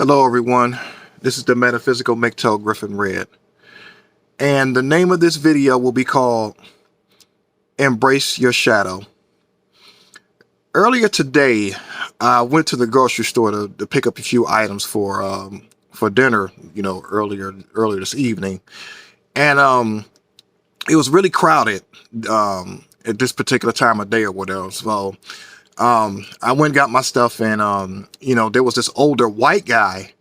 Hello everyone, this is the Metaphysical MGTOW Griffin Red, and the name of this video will be called Embrace Your Shadow. Earlier today, I went to the grocery store to pick up a few items for dinner, earlier this evening, and it was really crowded at this particular time of day or whatever. So I went and got my stuff, and there was this older white guy.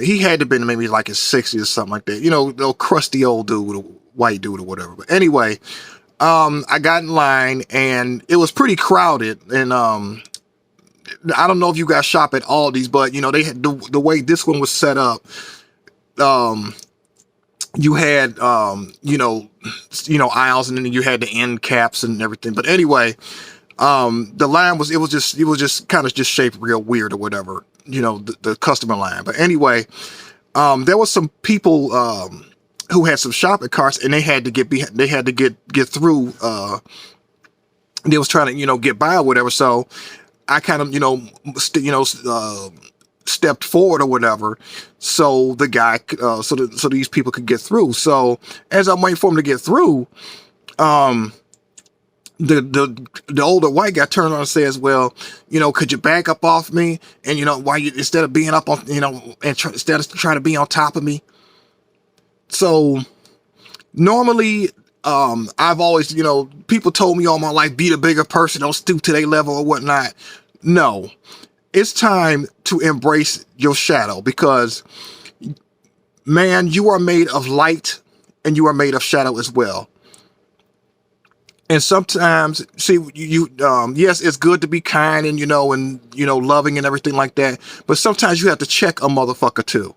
He had to have been maybe like his 60s or something like that. The crusty old dude, white dude or whatever. But anyway, I got in line and it was pretty crowded. And I don't know if you guys shop at Aldi's, but they had the way this one was set up. You had aisles, and then you had the end caps and everything. But anyway, the line was just kind of just shaped real weird or whatever. The customer line. But anyway, there was some people who had some shopping carts, and they had to get through. They was trying to get by or whatever. So I kind of stepped forward or whatever, so the guy so these people could get through. So as I'm waiting for him to get through, the older white guy turned on and says, well, could you back up off me? And, why you, instead of being up on, instead of trying to be on top of me. So normally, I've always, people told me all my life, be the bigger person, don't stoop to their level or whatnot. No, it's time to embrace your shadow, because man, you are made of light and you are made of shadow as well. And sometimes, see, yes, it's good to be kind and, loving and everything like that. But sometimes you have to check a motherfucker too.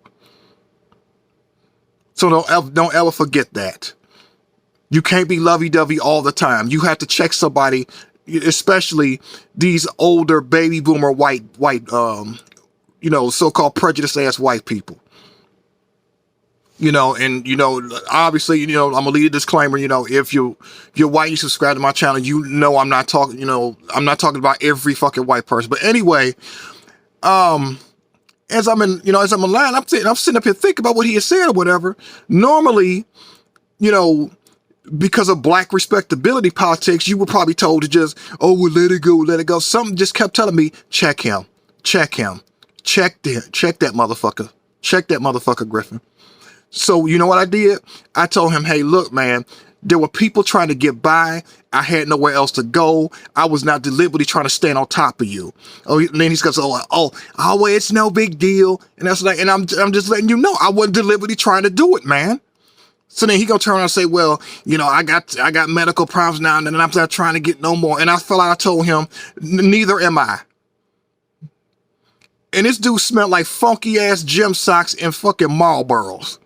So don't ever forget that. You can't be lovey-dovey all the time. You have to check somebody, especially these older baby boomer white, so-called prejudiced ass white people. Obviously, I'm gonna leave a disclaimer, if you're white, you subscribe to my channel, I'm not talking, I'm not talking about every fucking white person. But anyway, as I'm in line, I'm sitting up here thinking about what he had said or whatever. Normally, because of black respectability politics, you were probably told to just, oh, well, let it go. Something just kept telling me, check him, check that motherfucker, Griffin. So you know what I did? I told him, hey, look, man, there were people trying to get by. I had nowhere else to go. I was not deliberately trying to stand on top of you. Oh, and then he's going to say, well, it's no big deal. And that's like, and I'm just letting you know, I wasn't deliberately trying to do it, man. So then he gonna turn around and say, well, I got medical problems now, and I'm not trying to get no more. And I felt like I told him, neither am I. And this dude smelled like funky ass gym socks and fucking Marlboros.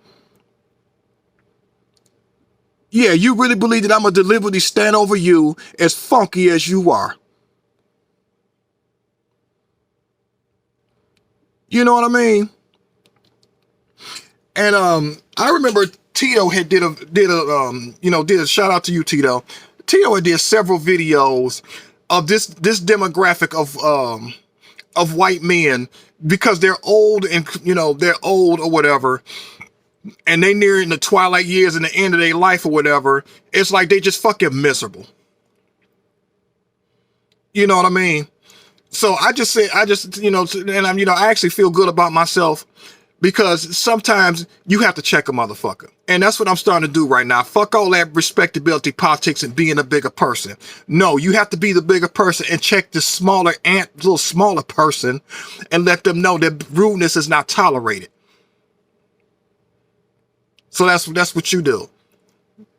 Yeah, you really believe that I'm gonna deliberately stand over you as funky as you are? You know what I mean? And I remember Tito had did a shout out to you, Tito. Tito had did several videos of this demographic of white men, because they're old and they're old or whatever, and they near in the twilight years and the end of their life or whatever. It's like they just fucking miserable. You know what I mean? So I actually feel good about myself, because sometimes you have to check a motherfucker. And that's what I'm starting to do right now. Fuck all that respectability politics and being a bigger person. No, you have to be the bigger person and check this little smaller person, and let them know that rudeness is not tolerated. So that's what you do.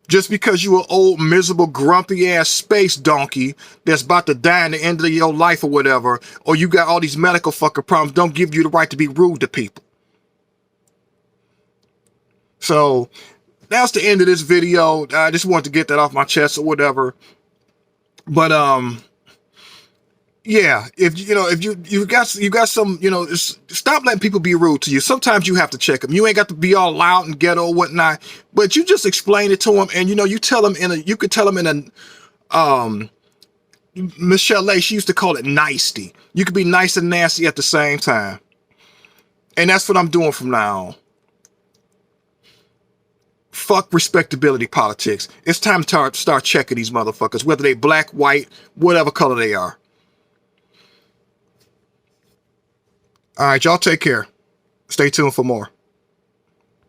Just because you an old, miserable, grumpy ass space donkey that's about to die in the end of your life or whatever, or you got all these medical fucking problems, don't give you the right to be rude to people. So that's the end of this video. I just wanted to get that off my chest or whatever. But yeah, if you got some, stop letting people be rude to you. Sometimes you have to check them. You ain't got to be all loud and ghetto or whatnot, but you just explain it to them, and you tell them you could tell them in a Michelle A, she used to call it nicety. You could be nice and nasty at the same time. And that's what I'm doing from now on. Fuck respectability politics. It's time to start checking these motherfuckers, whether they black, white, whatever color they are. All right, y'all take care. Stay tuned for more.